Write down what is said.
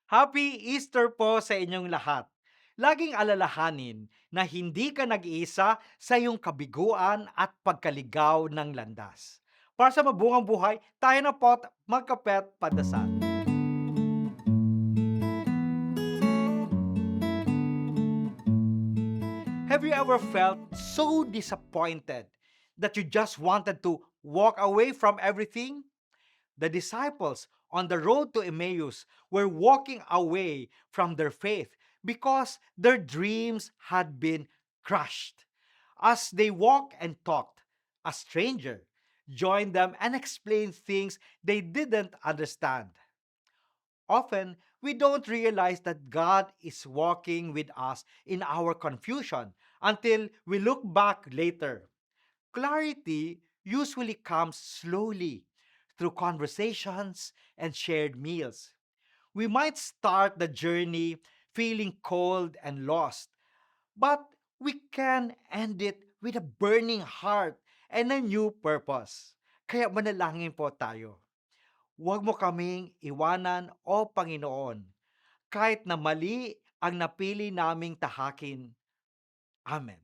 Happy Easter po sa inyong lahat. Laging alalahanin na hindi ka nag-iisa sa iyong kabiguan at pagkaligaw ng landas. Para sa mabuhay buhay, tayo na po at magkapet padasal. Have you ever felt so disappointed that you just wanted to walk away from everything? The disciples on the road to Emmaus were walking away from their faith because their dreams had been crushed. As they walked and talked, a stranger joined them and explained things they didn't understand. Often, we don't realize that God is walking with us in our confusion until we look back later. Clarity usually comes slowly through conversations and shared meals. We might start the journey feeling cold and lost, but we can end it with a burning heart and a new purpose. Kaya manalangin po tayo. Huwag mo kaming iwanan, O Panginoon, kahit na mali ang napili naming tahakin. Amen.